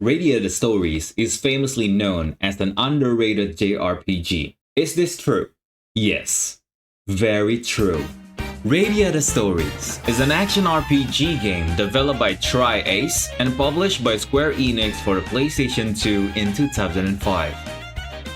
RADIATA Stories is famously known as an underrated JRPG. Is this true? Yes, very true. RADIATA Stories is an action RPG game developed by Tri-Ace and published by Square Enix for the PlayStation 2 in 2005.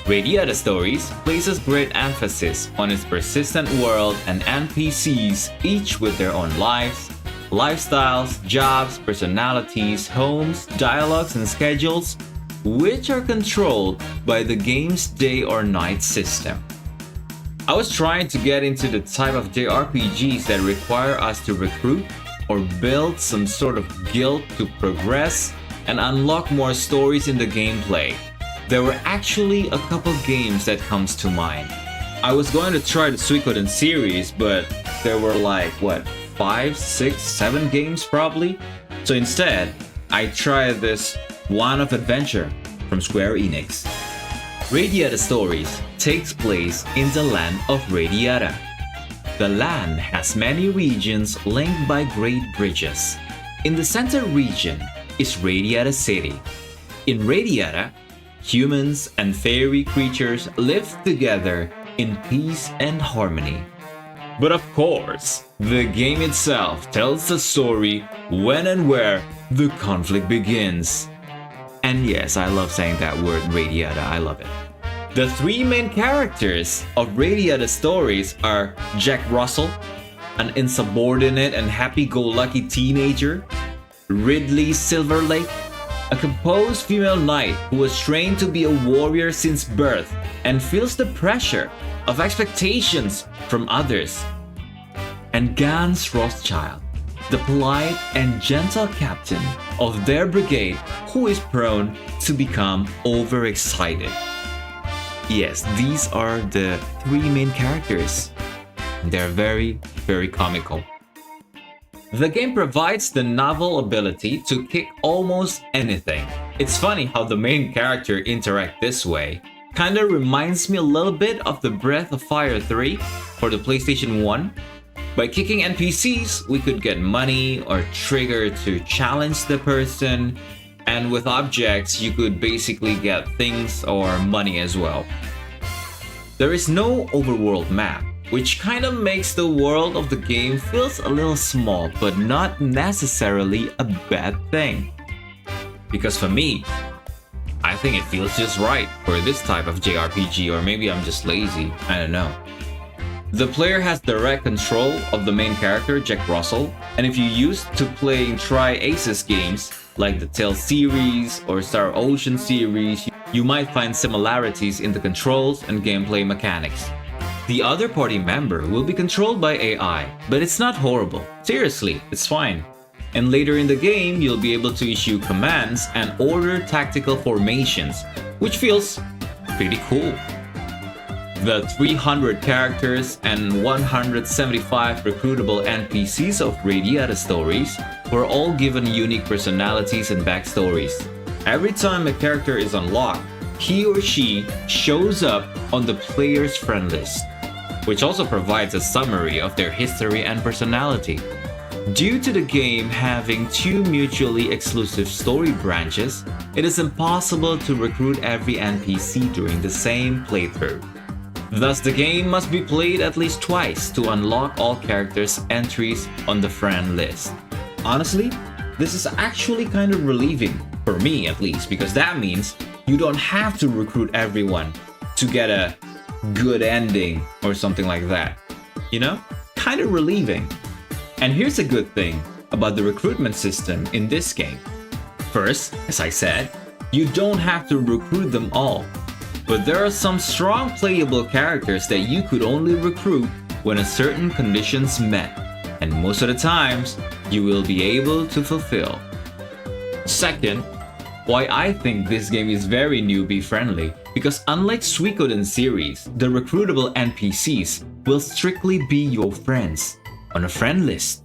RADIATA Stories places great emphasis on its persistent world and NPCs, each with their own lives, lifestyles, jobs, personalities, homes, dialogues, and schedules, which are controlled by the game's day or night system. I was trying to get into the type of JRPGs that require us to recruit or build some sort of guild to progress and unlock more stories in the gameplay. There were actually a couple games that comes to mind. I was going to try the Suikoden series, but there were like, 5, 6, 7 games probably? So instead, I tried this One of Adventure from Square Enix. RADIATA Stories takes place in the land of Radiata. The land has many regions linked by great bridges. In the center region is Radiata City. In Radiata, humans and fairy creatures live together in peace and harmony. But of course, the game itself tells the story when and where the conflict begins. And yes, I love saying that word Radiata, I love it. The three main characters of RADIATA Stories are Jack Russell, an insubordinate and happy-go-lucky teenager, Ridley Silverlake, a composed female knight who was trained to be a warrior since birth and feels the pressure of expectations from others, and Gans Rothschild, the polite and gentle captain of their brigade who is prone to become overexcited. Yes, these are the three main characters. They're very, very comical. The game provides the novel ability to kick almost anything. It's funny how the main character interact this way. Kinda reminds me a little bit of the Breath of Fire 3 for the PlayStation 1. By kicking NPCs, we could get money or trigger to challenge the person, and with objects, you could basically get things or money as well. There is no overworld map, which kind of makes the world of the game feels a little small, but not necessarily a bad thing. Because for me, I think it feels just right for this type of JRPG, or maybe I'm just lazy, I don't know. The player has direct control of the main character, Jack Russell, and if you're used to playing Tri-Aces games, like the Tales series or Star Ocean series, you might find similarities in the controls and gameplay mechanics. The other party member will be controlled by AI, but it's not horrible. Seriously, it's fine. And later in the game, you'll be able to issue commands and order tactical formations, which feels pretty cool. The 300 characters and 175 recruitable NPCs of RADIATA Stories were all given unique personalities and backstories. Every time a character is unlocked, he or she shows up on the player's friend list, which also provides a summary of their history and personality. Due to the game having two mutually exclusive story branches, it is impossible to recruit every NPC during the same playthrough. Thus, the game must be played at least twice to unlock all characters' entries on the friend list. Honestly, this is actually kind of relieving, for me at least, because that means you don't have to recruit everyone to get a good ending or something like that. You know? Kind of relieving. And here's a good thing about the recruitment system in this game. First, as I said, you don't have to recruit them all. But there are some strong playable characters that you could only recruit when a certain condition's met, and most of the times, you will be able to fulfill. Second, why I think this game is very newbie friendly, because unlike Suikoden series, the recruitable NPCs will strictly be your friends on a friend list,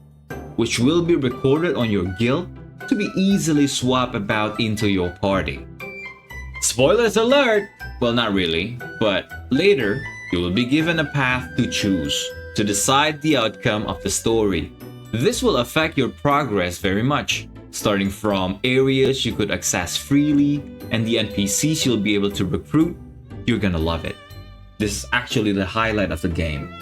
which will be recorded on your guild to be easily swapped about into your party. Spoilers alert! Well, not really, but later, you will be given a path to choose to decide the outcome of the story. This will affect your progress very much. starting from areas you could access freely and the NPCs you'll be able to recruit. You're gonna love it. This is actually the highlight of the game.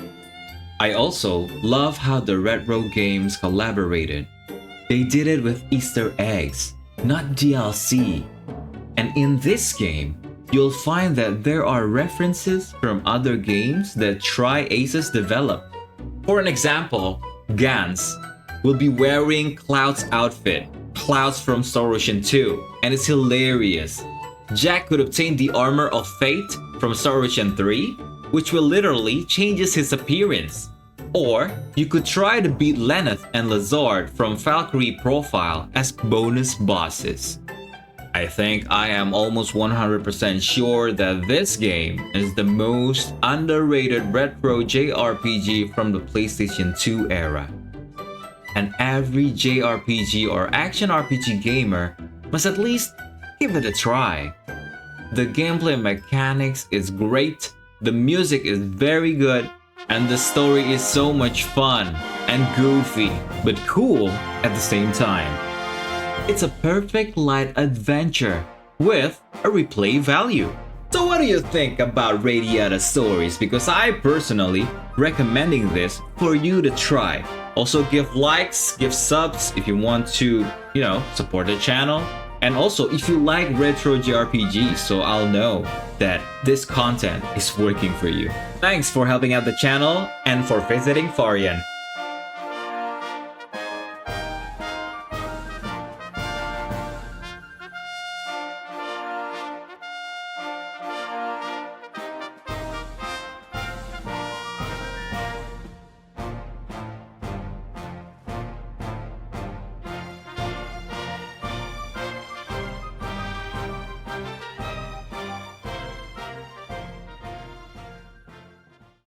I also love how the retro games collaborated. They did it with Easter eggs, not DLC. And in this game, you'll find that there are references from other games that Tri-Aces developed. For an example, Gans will be wearing Cloud's outfit, Cloud's from Star Ocean 2, and it's hilarious. Jack could obtain the Armor of Fate from Star Ocean 3, which will literally changes his appearance. Or you could try to beat Lenneth and Lazard from Valkyrie Profile as bonus bosses. I think I am almost 100% sure that this game is the most underrated retro JRPG from the PlayStation 2 era. And every JRPG or action RPG gamer must at least give it a try. The gameplay mechanics is great, the music is very good, and the story is so much fun and goofy, but cool at the same time. It's a perfect light adventure with a replay value. So what do you think about Radiata Stories? Because I personally recommending this for you to try. Also give likes, give subs if you want to, support the channel. And also if you like retro JRPGs, so I'll know that this content is working for you. Thanks for helping out the channel and for visiting Farian.